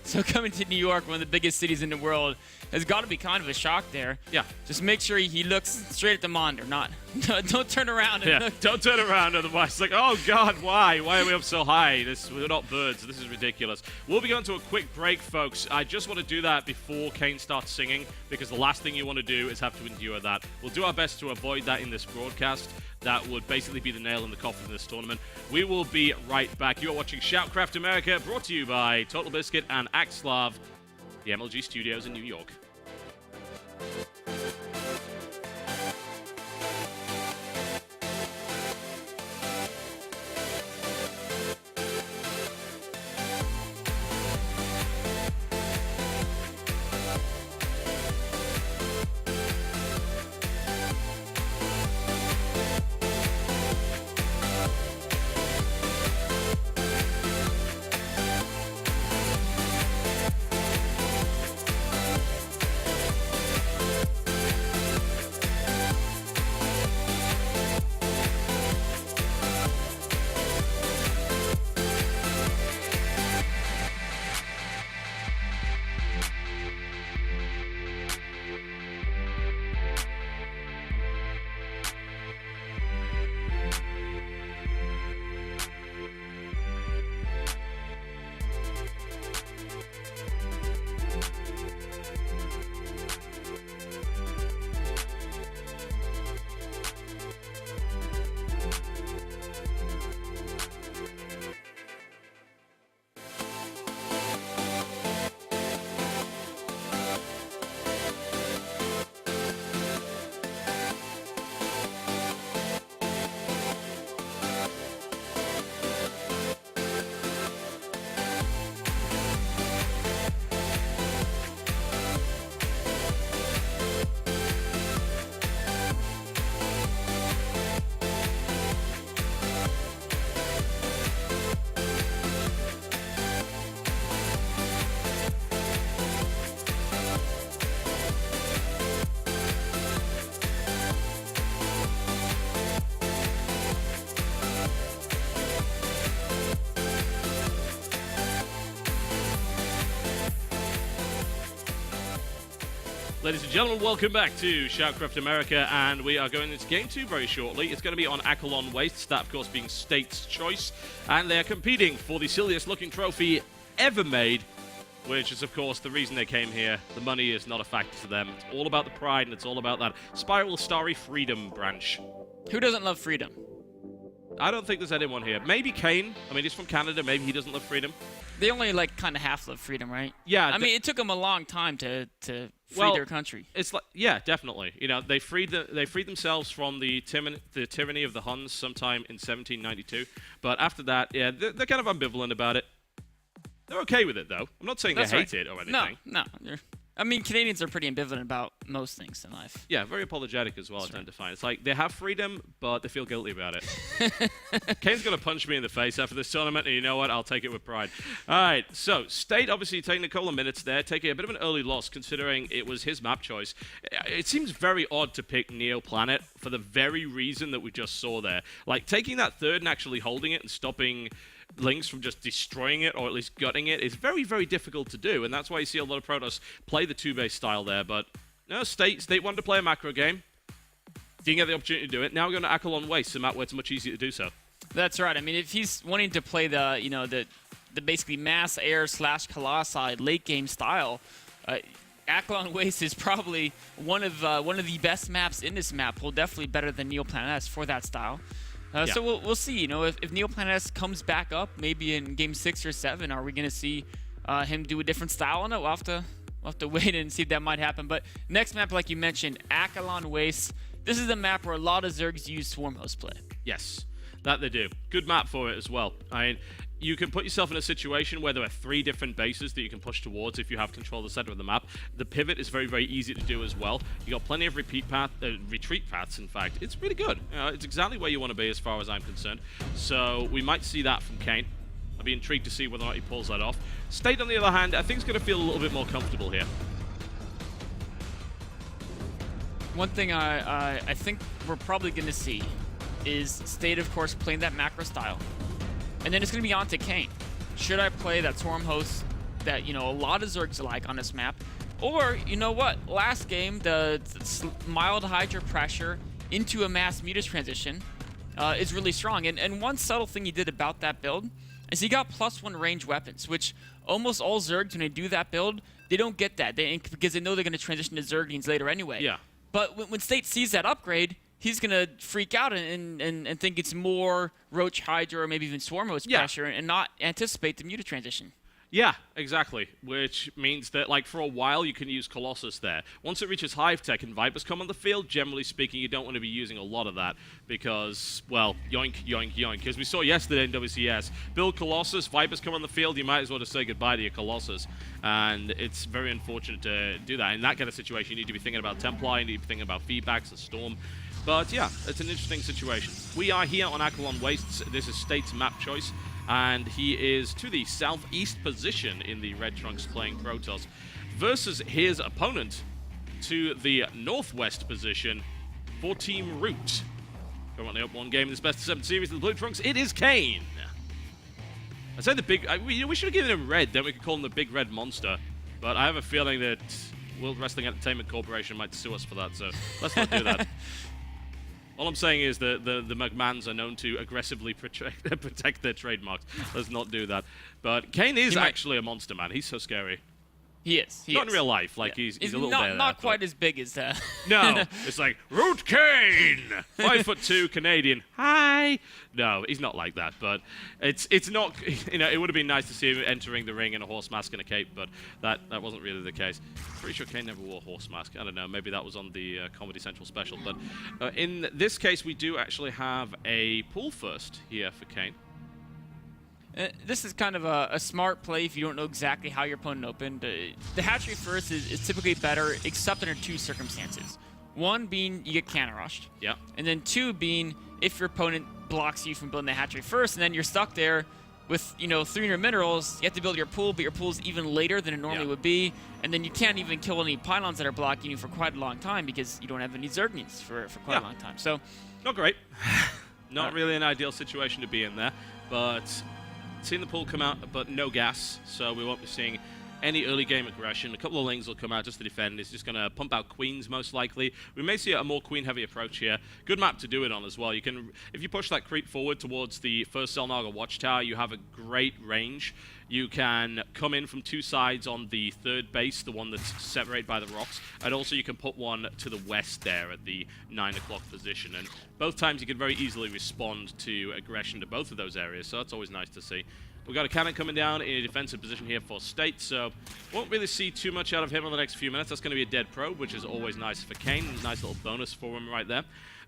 So coming to New York, one of the biggest cities in the world, has got to be kind of a shock there. Yeah. Just make sure he looks straight at the monitor, don't turn around. And look. Don't turn around, otherwise it's like, oh God, why? Why are we up so high? We're not birds. This is ridiculous. We'll be going to a quick break, folks. I just want to do that before Kane starts singing, because the last thing you want to do is have to endure that. We'll do our best to avoid that in this broadcast. That would basically be the nail in the coffin of this tournament. We will be right back. You are watching SHOUTcraft America, brought to you by Totalbiscuit and Axslav, the MLG studios in New York. Ladies and gentlemen, welcome back to SHOUTcraft America, and we are going into Game 2 very shortly. It's going to be on Axslav Waste, that of course being State's choice, and they are competing for the silliest looking trophy ever made, which is of course the reason they came here. The money is not a factor to them. It's all about the pride, and it's all about that Spiral Starry Freedom branch. Who doesn't love freedom? I don't think there's anyone here. Maybe Kane. I mean, he's from Canada. Maybe he doesn't love freedom. They only kind of half love freedom, right? Yeah. I mean, it took them a long time to free their country. It's like, yeah, definitely. You know, they freed themselves from the tyranny of the Huns sometime in 1792. But after that, yeah, they're kind of ambivalent about it. They're okay with it, though. I'm not saying they hate it or anything. No. I mean, Canadians are pretty ambivalent about most things in life. Yeah, very apologetic as well, I tend to find. It's like, they have freedom, but they feel guilty about it. Kane's going to punch me in the face after this tournament, and you know what? I'll take it with pride. All right, so State obviously taking a couple of minutes there, taking a bit of an early loss considering it was his map choice. It seems very odd to pick Neoplanet for the very reason that we just saw there. Like, taking that third and actually holding it and stopping Lynx from just destroying it, or at least gutting it, is very, very difficult to do, and that's why you see a lot of Protoss play the 2-base style there, but no, State wanted to play a macro game, didn't get the opportunity to do it. Now we're going to Axslav Waste, a map where it's much easier to do so. That's right. I mean, if he's wanting to play the basically mass air / Colossi late game style, Axslav Waste is probably one of the best maps in this map. Well, definitely better than Neoplanet S for that style. So we'll see. You know, if Neoplanet S comes back up, maybe in Game 6 or 7, are we going to see him do a different style on it? We'll have to wait and see if that might happen. But next map, like you mentioned, Axslav Waste. This is a map where a lot of Zergs use Swarm Host play. Yes, that they do. Good map for it as well. I mean, you can put yourself in a situation where there are 3 different bases that you can push towards if you have control of the center of the map. The pivot is very, very easy to do as well. You got plenty of retreat paths, in fact. It's really good. It's exactly where you want to be as far as I'm concerned. So we might see that from Kane. I'll be intrigued to see whether or not he pulls that off. State, on the other hand, I think is going to feel a little bit more comfortable here. One thing I think we're probably going to see is State, of course, playing that macro style. And then it's going to be on to Kane. Should I play that Swarm Host that, you know, a lot of Zergs like on this map. Or, you know what, last game, the mild Hydra pressure into a mass Mutas transition is really strong. And one subtle thing he did about that build is he got +1 range weapons, which almost all Zergs, when they do that build, they don't get that because they know they're going to transition to Zerglings later anyway. Yeah. But when State sees that upgrade, he's going to freak out and think it's more Roach Hydra or maybe even Swarm Roach pressure and not anticipate the Muta transition. Yeah, exactly. Which means that, like, for a while you can use Colossus there. Once it reaches Hive Tech and Vipers come on the field, generally speaking, you don't want to be using a lot of that because, well, yoink, yoink, yoink. As we saw yesterday in WCS, build Colossus, Vipers come on the field, you might as well just say goodbye to your Colossus. And it's very unfortunate to do that. In that kind of situation, you need to be thinking about Templar, you need to be thinking about feedbacks, the Storm. But yeah, it's an interesting situation. We are here on Aquilon Wastes. This is State's map choice. And he is to the southeast position in the Red Trunks playing Protoss versus his opponent to the northwest position for Team Root. Currently up 1 game in this best of 7 series of the Blue Trunks. It is Kane. I said the big... we should have given him red, then we could call him the Big Red Monster. But I have a feeling that World Wrestling Entertainment Corporation might sue us for that, so let's not do that. All I'm saying is the McMahons are known to aggressively protect their trademarks. Let's not do that. But Kane is actually a monster, man. He's so scary. He is. Not in real life. Like, he's a little bear. Not quite as big as that. No. It's like, Root Kane! 5'2", Canadian. Hi! No, he's not like that. But it's not... You know, it would have been nice to see him entering the ring in a horse mask and a cape, but that wasn't really the case. Pretty sure Kane never wore a horse mask. I don't know. Maybe that was on the Comedy Central special. But in this case, we do actually have a pull first here for Kane. This is kind of a smart play if you don't know exactly how your opponent opened. The hatchery first is typically better, except under 2 circumstances. 1 being you get cannon rushed. Yeah. And then 2 being if your opponent blocks you from building the hatchery first, and then you're stuck there with, you know, 300 minerals. You have to build your pool, but your pool's even later than it normally would be. And then you can't even kill any pylons that are blocking you for quite a long time because you don't have any Zerglings for quite a long time. So, not great. Not really an ideal situation to be in there, but... Seen the pool come out, but no gas, so we won't be seeing any early game aggression. A couple of lanes will come out just to defend. It's just going to pump out queens, most likely. We may see a more queen-heavy approach here. Good map to do it on as well. You can, if you push that creep forward towards the first Selnaga watchtower, you have a great range. You can come in from 2 sides on the 3rd base, the one that's separated by the rocks, and also you can put one to the west there at the 9 o'clock position. And both times you can very easily respond to aggression to both of those areas, so that's always nice to see. We've got a cannon coming down in a defensive position here for State, so won't really see too much out of him in the next few minutes. That's going to be a dead probe, which is always nice for Kane. Nice little bonus for him right there.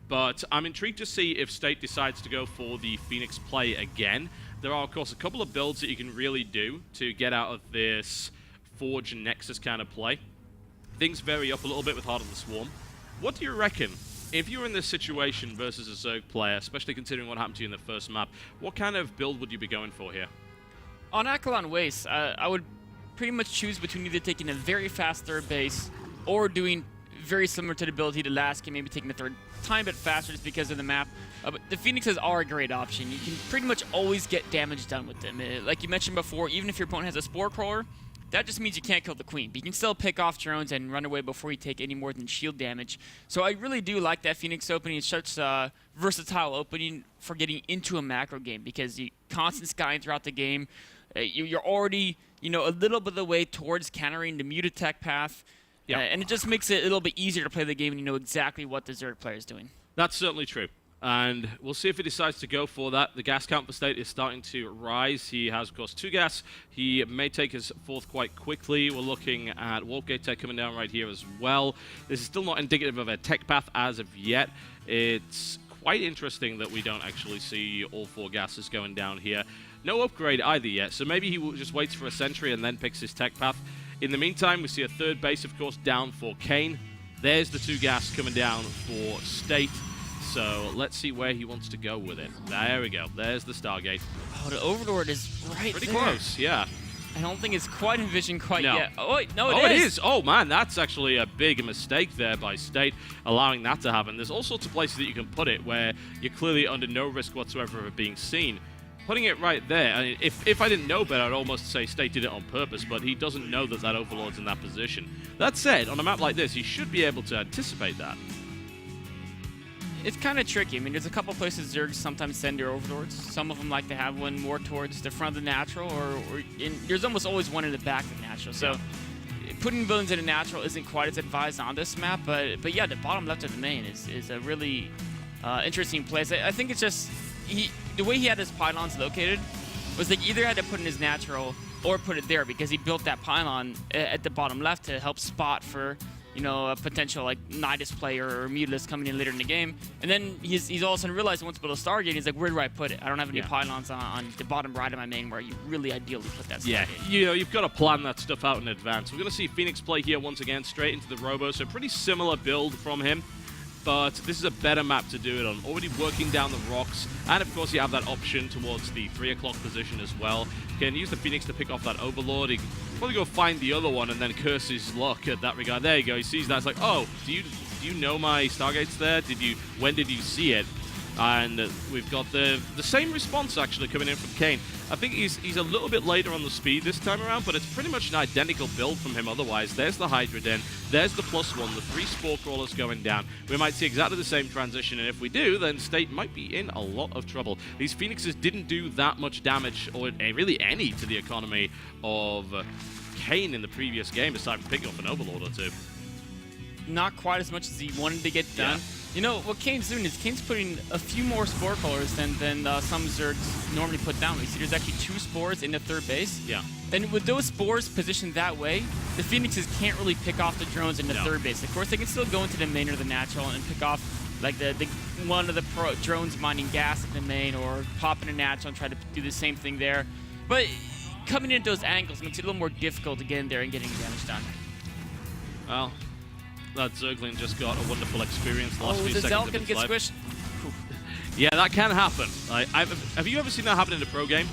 But I'm intrigued to see if State decides to go for the Phoenix play again. There are, of course, a couple of builds that you can really do to get out of this Forge and Nexus kind of play. Things vary up a little bit with Heart of the Swarm. What do you reckon? If you're in this situation versus a Zerg player, especially considering what happened to you in the first map, what kind of build would you be going for here? On Aquilon Waste, I would pretty much choose between either taking a very fast 3rd base or doing very similar to the build he did last game, maybe taking the 3rd time bit faster just because of the map. But the Phoenixes are a great option. You can pretty much always get damage done with them. Like you mentioned before, even if your opponent has a Spore Crawler, that just means you can't kill the Queen. But you can still pick off drones and run away before you take any more than shield damage. So I really do like that Phoenix opening. It's such a versatile opening for getting into a macro game because you constant skying throughout the game. You're already, you know, a little bit of the way towards countering the muted tech path. Yeah. And it just makes it a little bit easier to play the game when you know exactly what the Zerg player is doing. That's certainly true. And we'll see if he decides to go for that. The gas count for State is starting to rise. He has, of course, 2 gas. He may take his 4th quite quickly. We're looking at Warpgate Tech coming down right here as well. This is still not indicative of a tech path as of yet. It's quite interesting that we don't actually see all 4 gases going down here. No upgrade either yet, so maybe he just waits for a sentry and then picks his tech path. In the meantime, we see a 3rd base, of course, down for Kane. There's the 2 gas coming down for State. So let's see where he wants to go with it. There we go. There's the Stargate. Oh, the Overlord is right Pretty there. close, yeah. I don't think it's quite envisioned quite yet. Oh, wait, no, it is. Oh, man, that's actually a big mistake there by State, allowing that to happen. There's all sorts of places that you can put it where you're clearly under no risk whatsoever of it being seen. putting it right there, I mean, if I didn't know better, I'd almost say State did it on purpose, but he doesn't know that that Overlord's in that position. That said, on a map like this, he should be able to anticipate that. It's kind of tricky. I mean, there's a couple places Zergs sometimes send their Overlords. Some of them like to have one more towards the front of the natural, or there's almost always one in the back of the natural. So putting villains in a natural isn't quite as advised on this map, but yeah, the bottom left of the main is a really interesting place. I think it's just the way he had his pylons located was like either had to put in his natural or put it there, because he built that pylon at the bottom left to help spot for, you know, a potential like Nidus player or Mutalisk coming in later in the game. And then he's all of a sudden realized he wants to build a Stargate. He's like, where do I put it? I don't have any pylons on the bottom right of my main where you really ideally put that Stargate. Yeah, you know, you've got to plan that stuff out in advance. We're going to see Phoenix play here once again, straight into the Robo, so pretty similar build from him. But this is a better map to do it on. Already working down the rocks, and of course you have that option towards the 3 o'clock position as well. You can use the Phoenix to pick off that Overlord. He can probably go find the other one and then curse his luck at that regard. There you go. He sees that. It's like, oh, do you know my Stargate's there? When did you see it? And we've got the same response actually coming in from Kane. I think he's a little bit later on the speed this time around, but it's pretty much an identical build from him otherwise. There's the Hydra Den, there's the +1, the 3 Spore Crawlers going down. We might see exactly the same transition, and if we do, then State might be in a lot of trouble. These Phoenixes didn't do that much damage, or really any, to the economy of Kane in the previous game, aside from picking up an Overlord or two. Not quite as much as he wanted to get done. Yeah. You know, what Kane's doing is Kane's putting a few more Spore Crawlers than some Zergs normally put down. You see there's actually 2 Spores in the 3rd base. Yeah. And with those Spores positioned that way, the Phoenixes can't really pick off the drones in the 3rd base. Of course, they can still go into the main or the natural and pick off like one of the drones mining gas in the main, or pop in a natural and try to do the same thing there. But coming into those angles makes it a little more difficult to get in there and getting damage done. Well, that Zergling just got a wonderful experience the last few seconds of Zerg get squished? Yeah, that can happen. Have you ever seen that happen in a pro game?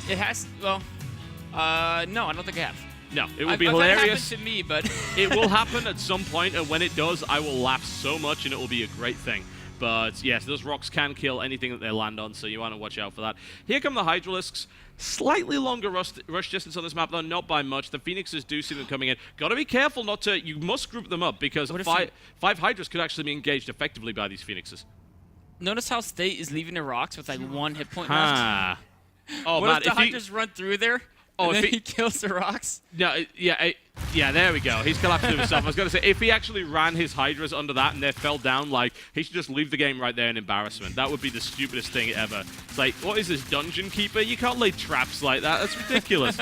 It has. Well, no, I don't think I have. No, it would be hilarious. It happened to me, but it will happen at some point, and when it does, I will laugh so much, and it will be a great thing. But yes, those rocks can kill anything that they land on, so you want to watch out for that. Here come the Hydralisks. Slightly longer rush distance on this map, though, not by much. The Phoenixes do see them coming in. Got to be careful not to... You must group them up, because 5 Hydras could actually be engaged effectively by these Phoenixes. Notice how State is leaving the rocks with like 1 hit point left. Oh, what man, if the Hydras run through there? Oh, and then he kills the rocks? No, yeah, there we go. He's collapsed himself. I was going to say, if he actually ran his Hydras under that and they fell down, like, he should just leave the game right there in embarrassment. That would be the stupidest thing ever. It's like, what is this, Dungeon Keeper? You can't lay traps like that. That's ridiculous.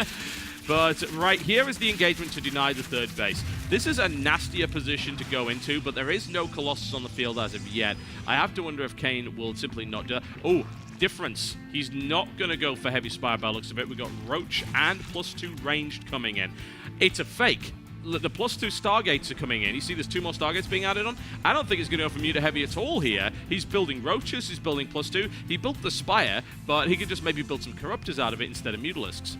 But right here is the engagement to deny the 3rd base. This is a nastier position to go into, but there is no Colossus on the field as of yet. I have to wonder if Kane will simply not do that. Oh, difference. He's not going to go for Heavy Spire by the looks of it. We've got Roach and +2 ranged coming in. It's a fake. The +2 Stargates are coming in. You see there's 2 more Stargates being added on. I don't think he's going to go for Muta Heavy at all here. He's building Roaches, he's building +2. He built the Spire, but he could just maybe build some Corruptors out of it instead of Mutalisks.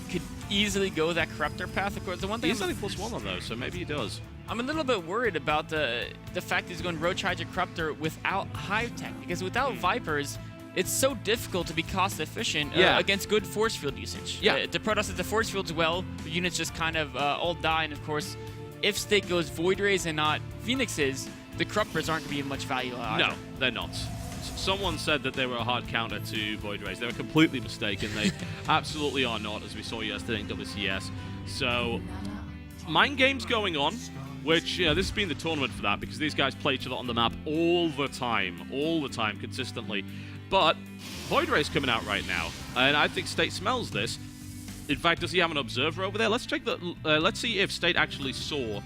Could easily go that Corruptor path. Of course, the one thing he's only +1 on those, so maybe he does. I'm a little bit worried about the fact that he's going Roach Hydra Corruptor without Hive Tech, because without Vipers, it's so difficult to be cost efficient against good force field usage. Yeah. The Protoss is the force fields well, the units just kind of all die, and of course, if State goes Void Rays and not Phoenixes, the Corruptors aren't going to be of much value either. No, they're not. Someone said that they were a hard counter to Void Rays. They were completely mistaken. They absolutely are not, as we saw yesterday in WCS. So, mind games going on, which, this has been the tournament for that, because these guys play each other on the map all the time, consistently. But Void Ray's coming out right now, and I think State smells this. In fact, does he have an observer over there? Let's check the. Let's see if State actually saw.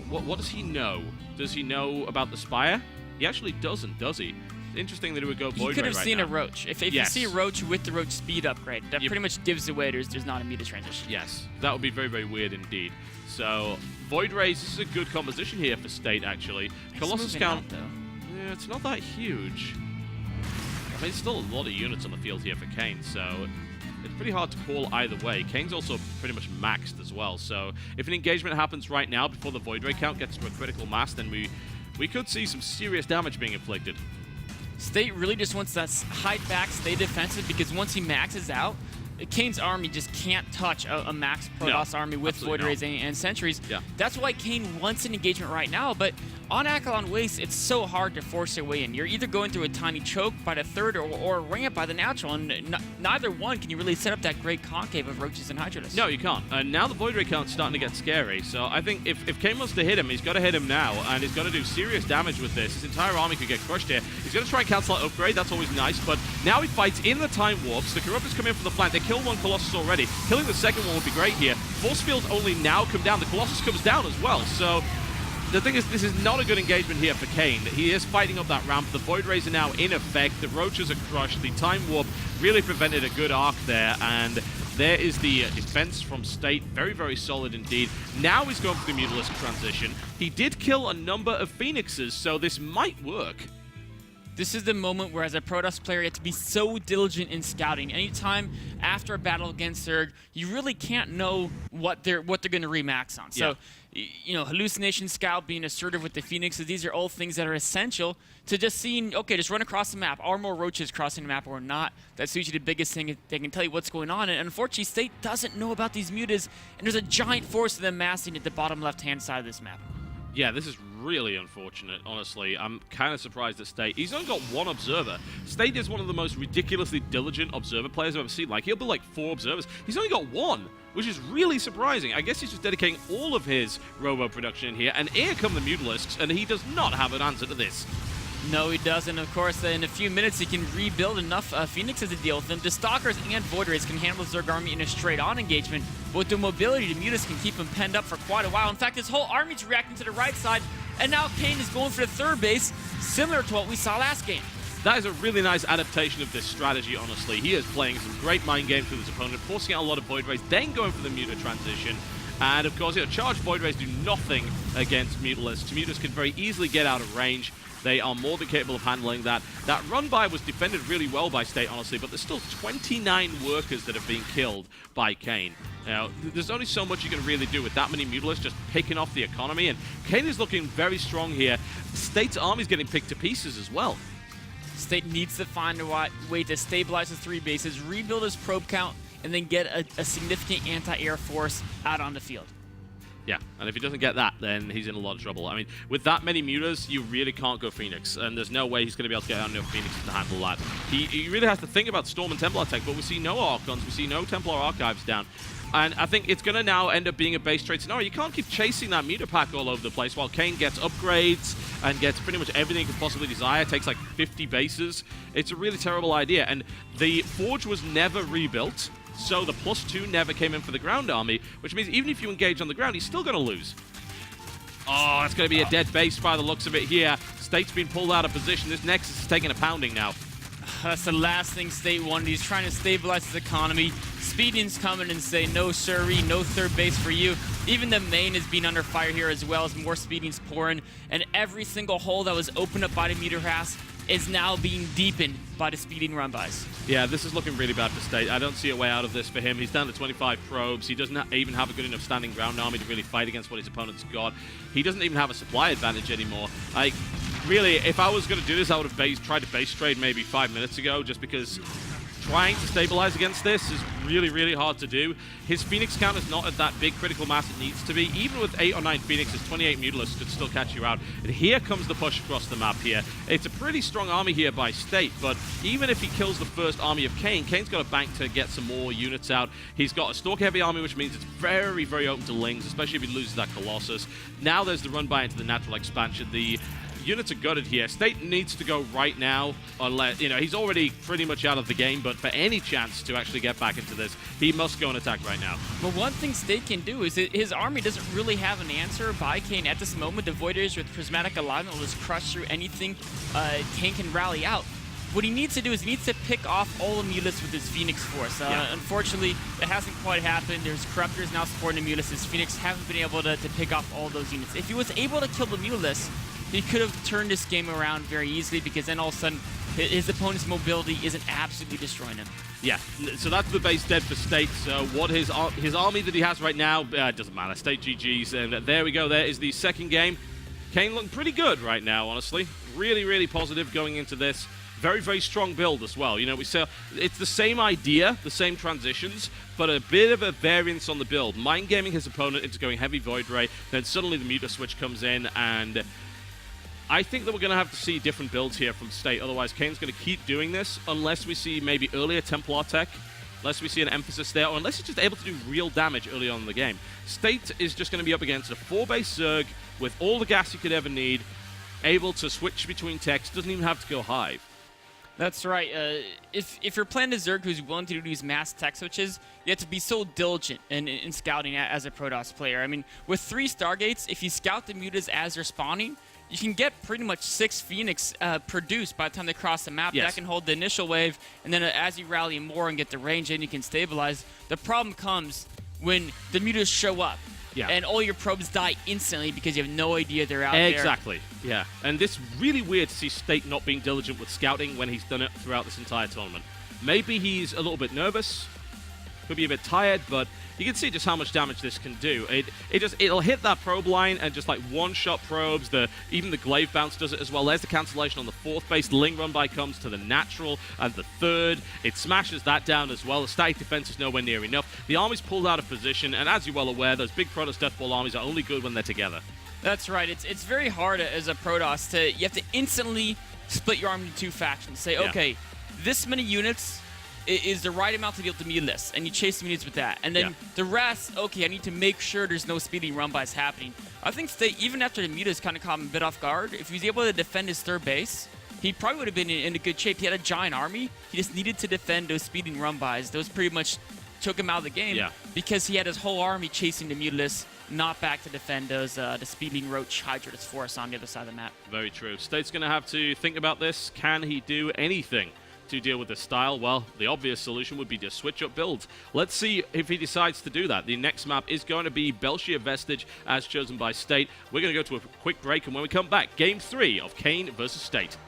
What does he know? Does he know about the Spire? He actually doesn't, does he? Interesting that he would go Void Ray right now. You could have seen a Roach. If you see a Roach with the Roach speed upgrade, that pretty much gives away there's not a Muta transition. Yes, that would be very, very weird indeed. So, Void Rays, this is a good composition here for State, actually. Colossus count, yeah, it's not that huge. I mean, it's still a lot of units on the field here for Kane, so it's pretty hard to call either way. Kane's also pretty much maxed as well, so if an engagement happens right now before the Void Ray count gets to a critical mass, then we could see some serious damage being inflicted. State really just wants to hide back, stay defensive, because once he maxes out, Kane's army just can't touch a max Protoss army with Void Rays and Sentries. Yeah. That's why Kane wants an engagement right now, but on Axslav Waste, it's so hard to force your way in. You're either going through a tiny choke by the third or a ramp by the natural, and neither one can you really set up that great concave of Roaches and Hydralisks. No, you can't. And now the Void Ray count's starting to get scary, so I think if Kane wants to hit him, he's got to hit him now, and he's got to do serious damage with this. His entire army could get crushed here. He's going to try and cancel that upgrade, that's always nice, but now he fights in the Time Warps. The Corruptors come in from the flank. They kill one Colossus already. Killing the second one would be great here. Force fields only now come down. The Colossus comes down as well, so the thing is, this is not a good engagement here for Kane. He is fighting up that ramp. The Void Rays are now in effect. The Roaches are crushed. The Time Warp really prevented a good arc there, and there is the defense from State. Very, very solid indeed. Now he's going for the Mutalisk transition. He did kill a number of Phoenixes, so this might work. This is the moment where, as a Protoss player, you have to be so diligent in scouting. Anytime after a battle against Zerg, you really can't know what they're going to remax on. So, you know, hallucination scout, being assertive with the Phoenixes, these are all things that are essential to just seeing, okay, just run across the map. Are more Roaches crossing the map or not? That's usually the biggest thing. They can tell you what's going on. And unfortunately, State doesn't know about these mutas, and there's a giant force of them massing at the bottom left-hand side of this map. Yeah, this is really unfortunate, honestly. I'm kind of surprised at State. He's only got one observer. State is one of the most ridiculously diligent observer players I've ever seen. Like, he'll build like 4 observers. He's only got 1, which is really surprising. I guess he's just dedicating all of his robo production in here, and here come the Mutalisks, and he does not have an answer to this. No, he doesn't. Of course, in a few minutes, he can rebuild enough Phoenixes to deal with them. The Stalkers and Void Rays can handle Zerg army in a straight-on engagement, but with the mobility, the Mutas can keep him penned up for quite a while. In fact, his whole army's reacting to the right side, and now Kane is going for the third base, similar to what we saw last game. That is a really nice adaptation of this strategy, honestly. He is playing some great mind games with his opponent, forcing out a lot of Void Rays, then going for the Muta transition. And, of course, charged Void Rays do nothing against Mutalisks. Mutas can very easily get out of range. They are more than capable of handling that. That run-by was defended really well by State, honestly, but there's still 29 workers that have been killed by Kane. Now, there's only so much you can really do with that many Mutalisks just picking off the economy, and Kane is looking very strong here. State's army's getting picked to pieces as well. State needs to find a way to stabilize his 3 bases, rebuild his probe count, and then get a significant anti-air force out on the field. Yeah, and if he doesn't get that, then he's in a lot of trouble. I mean, with that many mutas, you really can't go Phoenix, and there's no way he's going to be able to get out enough Phoenixes to handle that. He really has to think about Storm and Templar tech, but we see no Archons, we see no Templar Archives down. And I think it's going to now end up being a base trade scenario. You can't keep chasing that Muta pack all over the place while Kane gets upgrades and gets pretty much everything he could possibly desire. Takes like 50 bases. It's a really terrible idea. And the Forge was never rebuilt, so the +2 never came in for the ground army, which means even if you engage on the ground, he's still going to lose. Oh, that's going to be a dead base by the looks of it here. State's been pulled out of position. This Nexus is taking a pounding now. That's the last thing State wanted. He's trying to stabilize his economy. Speeding's coming and say, no siree, no third base for you. Even the main is being under fire here as well as more Speeding's pouring. And every single hole that was opened up by the meter harass is now being deepened by the Speeding run-bys. Yeah, this is looking really bad for State. I don't see a way out of this for him. He's down to 25 probes. He doesn't even have a good enough standing ground army to really fight against what his opponent's got. He doesn't even have a supply advantage anymore. Like, really, if I was going to do this, I would have tried to base trade maybe 5 minutes ago, just because trying to stabilize against this is really, really hard to do. His Phoenix count is not at that big critical mass it needs to be. Even with 8 or 9 Phoenixes, 28 Mutalisks could still catch you out. And here comes the push across the map here. It's a pretty strong army here by State, but even if he kills the first army of Kane, Kane's got a bank to get some more units out. He's got a Stalk-heavy army, which means it's very, very open to Lings, especially if he loses that Colossus. Now there's the run-by into the natural expansion. The units are gutted here. State needs to go right now, unless, he's already pretty much out of the game, but for any chance to actually get back into this, he must go and attack right now. Well, one thing State can do is that his army doesn't really have an answer by Kane at this moment. The Void Rays with Prismatic Alignment will just crush through anything Kane can rally out. What he needs to do is he needs to pick off all the Mutalisks with his Phoenix force. Unfortunately, that hasn't quite happened. There's Corruptors now supporting the Mutalisks. His Phoenix haven't been able to pick off all those units. If he was able to kill the Mutalisks, he could have turned this game around very easily, because then all of a sudden his opponent's mobility isn't absolutely destroying him. Yeah, so that's the base dead for State. So what his army that he has right now, doesn't matter. State GG's, and there we go. There is the second game. Kane looking pretty good right now, honestly. Really, really positive going into this. very, very strong build as well. You know, we say it's the same idea, the same transitions, but a bit of a variance on the build. Mind gaming his opponent into going heavy Void Ray, then suddenly the Muta switch comes in, and I think that we're going to have to see different builds here from State. Otherwise, Kane's going to keep doing this unless we see maybe earlier Templar tech, unless we see an emphasis there, or unless he's just able to do real damage early on in the game. State is just going to be up against a 4-base Zerg with all the gas you could ever need, able to switch between techs, doesn't even have to go Hive. That's right. If you're playing a Zerg who's willing to do these mass tech switches, you have to be so diligent in scouting as a Protoss player. I mean, with 3 Stargates, if you scout the mutas as they're spawning, you can get pretty much 6 Phoenix produced by the time they cross the map. Yes. That can hold the initial wave, and then as you rally more and get the range in, you can stabilize. The problem comes when the mutas show up. Yeah. And all your probes die instantly because you have no idea they're out there. Exactly, yeah. And it's really weird to see State not being diligent with scouting when he's done it throughout this entire tournament. Maybe he's a little bit nervous, could be a bit tired, but you can see just how much damage this can do. It'll hit that probe line and just like one-shot probes. Even the glaive bounce does it as well. There's the cancellation on the 4th base. Ling run by comes to the natural and the 3rd. It smashes that down as well. The static defense is nowhere near enough. The army's pulled out of position, and as you're well aware, those big Protoss Deathball armies are only good when they're together. That's right. It's very hard as a Protoss you have to instantly split your army into 2 factions. Say, okay, this many units is the right amount to be able to meet this, and you chase the units with that. And then the rest, okay, I need to make sure there's no speeding run-bys happening. I think State, even after the mutas kind of caught him a bit off guard, if he was able to defend his 3rd base, he probably would have been in a good shape. He had a giant army. He just needed to defend those speeding run-bys. Those pretty much took him out of the game because he had his whole army chasing the Mutalisk, not back to defend those the speeding Roach Hydrotus Force on the other side of the map. Very true. State's going to have to think about this. Can he do anything to deal with this style? Well, the obvious solution would be to switch up builds. Let's see if he decides to do that. The next map is going to be Belshir Vestige, as chosen by State. We're going to go to a quick break, and when we come back, Game 3 of Kane versus State.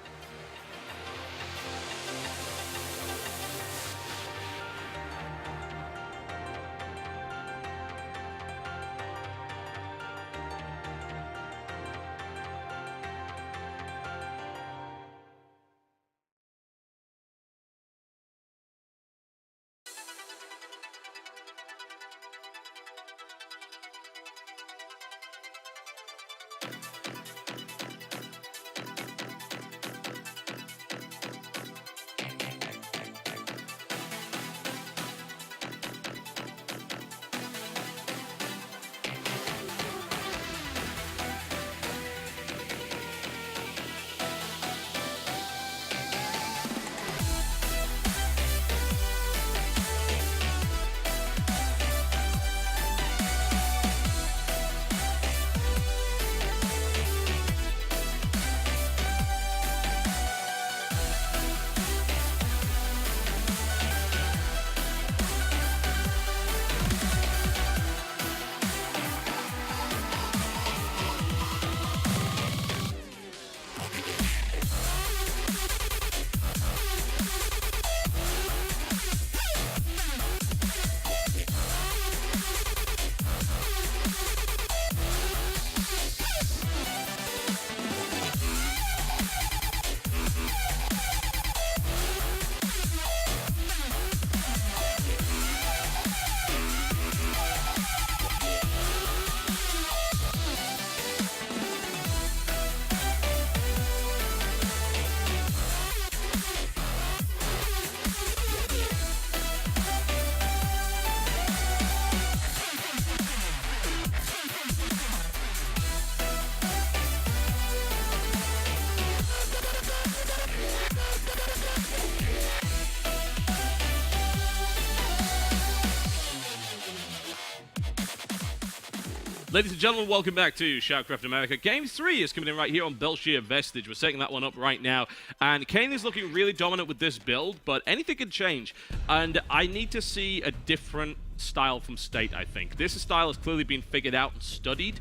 Ladies and gentlemen, welcome back to SHOUTcraft America. Game 3 is coming in right here on Belshir Vestige. We're setting that one up right now. And Kane is looking really dominant with this build, but anything can change. And I need to see a different style from State, I think. This style has clearly been figured out and studied.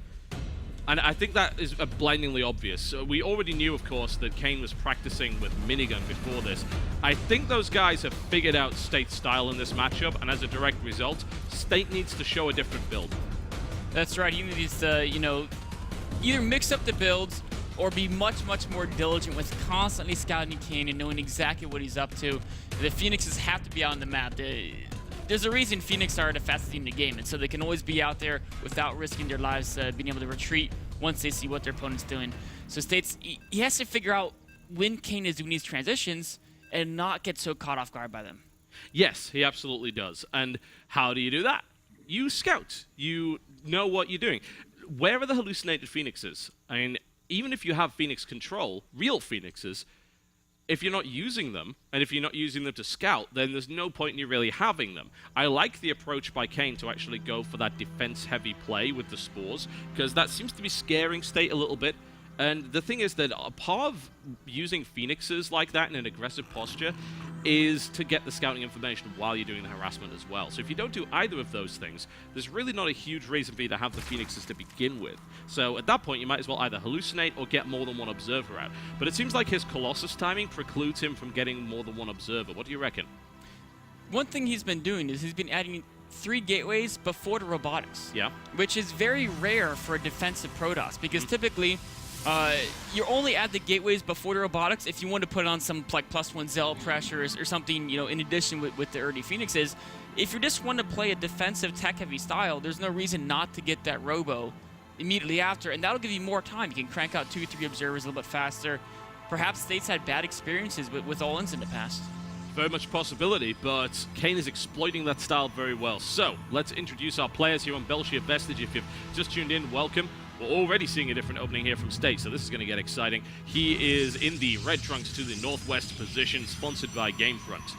And I think that is blindingly obvious. We already knew, of course, that Kane was practicing with minigun before this. I think those guys have figured out State's style in this matchup, and as a direct result, State needs to show a different build. That's right. He needs to, either mix up the builds or be much, much more diligent with constantly scouting Kane and knowing exactly what he's up to. The Phoenixes have to be on the map. There's a reason Phoenix are the fastest team in the game, and so they can always be out there without risking their lives, being able to retreat once they see what their opponent's doing. So States, he has to figure out when Kane is doing these transitions and not get so caught off guard by them. Yes, he absolutely does. And how do you do that? You scout. You know what you're doing. Where are the hallucinated Phoenixes? I mean, even if you have Phoenix control, real Phoenixes, if you're not using them, and if you're not using them to scout, then there's no point in you really having them. I like the approach by Kane to actually go for that defense-heavy play with the spores, because that seems to be scaring State a little bit. And the thing is that a part of using Phoenixes like that in an aggressive posture is to get the scouting information while you're doing the harassment as well. So if you don't do either of those things, there's really not a huge reason for you to have the Phoenixes to begin with. So at that point, you might as well either hallucinate or get more than one observer out. But it seems like his Colossus timing precludes him from getting more than one observer. What do you reckon? One thing he's been doing is he's been adding 3 gateways before the robotics. Yeah. Which is very rare for a defensive Protoss, because typically you only add the gateways before the robotics if you want to put on some like +1 Zealot pressures or something, you know, in addition with the early Phoenixes. If you just want to play a defensive tech-heavy style, there's no reason not to get that robo immediately after, and that'll give you more time. You can crank out 2 or 3 observers a little bit faster. Perhaps State's had bad experiences with all-ins in the past. Very much a possibility, but Kane is exploiting that style very well. So, let's introduce our players here on Belshire Vestige. If you've just tuned in, welcome. We're already seeing a different opening here from State, so this is going to get exciting. He is in the red trunks to the northwest position, sponsored by Gamefront.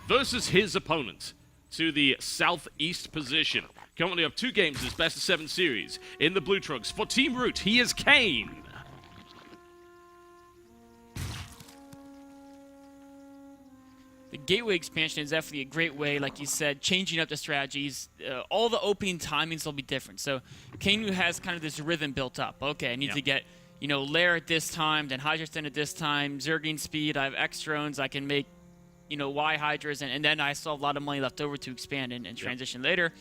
Versus his opponent to the southeast position. Currently up 2 games in this best of 7 series. In the blue trunks for Team Root, he is Kane. The gateway expansion is definitely a great way, like you said, changing up the strategies. All the opening timings will be different. So Kane has kind of this rhythm built up. Okay, I need to get, you know, Lair at this time, then Hydra Stand at this time, Zerging speed, I have X drones, I can make, you know, Y Hydras, and then I still have a lot of money left over to expand and transition later.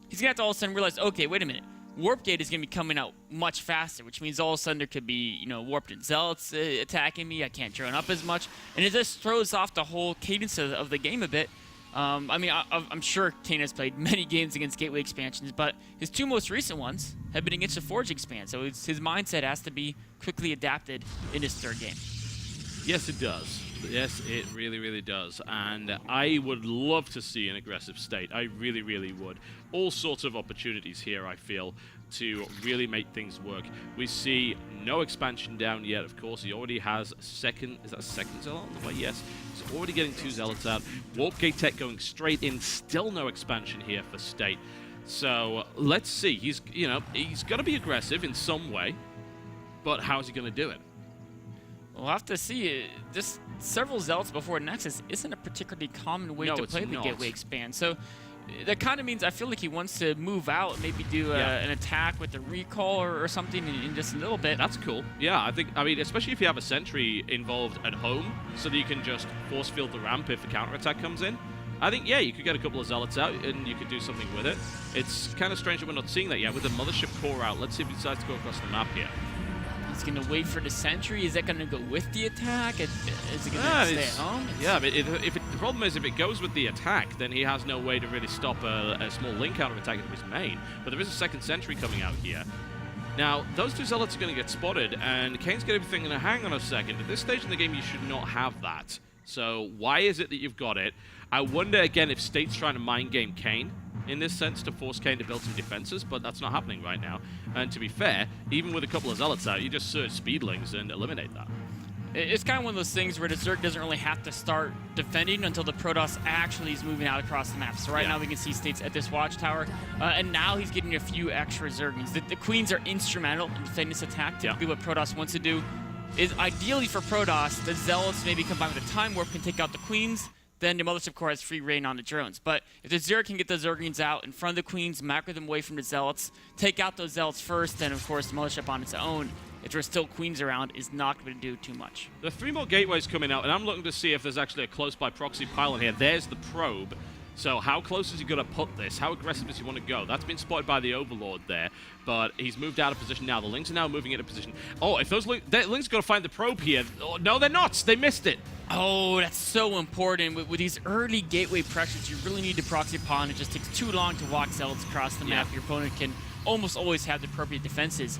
He's going to have to all of a sudden realize, okay, wait a minute. Warp Gate is going to be coming out much faster, which means all of a sudden there could be, you know, warped in Zealots attacking me. I can't drone up as much. And it just throws off the whole cadence of the game a bit. I mean, I'm sure Kane has played many games against gateway expansions, but his 2 most recent ones have been against the Forge expand. So his mindset has to be quickly adapted in his 3rd game. Yes, it does. Yes, it really, really does. And I would love to see an aggressive State. I really, really would. All sorts of opportunities here, I feel, to really make things work. We see no expansion down yet, of course. He already has second... Is that a second Zealot on the way? Yes. He's already getting 2 Zealots out. Warp Gate Tech going straight in. Still no expansion here for State. So, let's see. He's, you know, he's got to be aggressive in some way. But how's he going to do it? We'll have to see. Just several Zealots before Nexus isn't a particularly common way to play the gateway expand. So that kind of means I feel like he wants to move out, maybe do an attack with a recall or something in just a little bit. That's cool. Yeah, I mean, especially if you have a sentry involved at home, so that you can just force field the ramp if the counterattack comes in. I think, yeah, you could get a couple of Zealots out and you could do something with it. It's kind of strange that we're not seeing that yet with the Mothership core out. Let's see if he decides to go across the map here. He's going to wait for the sentry. Is that going to go with the attack? Is it going to stay at home? Yeah, but the problem is if it goes with the attack, then he has no way to really stop a small link counter-attack into his main. But there is a second sentry coming out here. Now, those 2 Zealots are going to get spotted, and Kane's going to be thinking, hang on a second. At this stage in the game, you should not have that. So why is it that you've got it? I wonder, again, if State's trying to mind game Kane in this sense to force Kane to build some defenses, but that's not happening right now. And to be fair, even with a couple of Zealots out, you just surge Speedlings and eliminate that. It's kind of one of those things where the Zerg doesn't really have to start defending until the Protoss actually is moving out across the map. So right now we can see State's at this watchtower, and now he's getting a few extra Zerglings. The Queens are instrumental in defending this attack. Typically what Protoss wants to do is ideally for Protoss, the Zealots maybe combined with a Time Warp can take out the Queens, then the Mothership Core has free reign on the drones. But if the Zerg can get the Zerglings out in front of the Queens, macro them away from the Zealots, take out those Zealots first, then of course the Mothership on its own, if there's still Queens around, is not going to do too much. There are 3 more gateways coming out, and I'm looking to see if there's actually a close-by proxy pylon here. There's the probe. So how close is he going to put this? How aggressive does he want to go? That's been spotted by the Overlord there, but he's moved out of position now. The Lings are now moving into position. Oh, if those Lings got to find the probe here. Oh, no, they're not. They missed it. Oh, that's so important. With these early gateway pressures, you really need to proxy pawn. It just takes too long to walk zealots across the map. Your opponent can almost always have the appropriate defenses.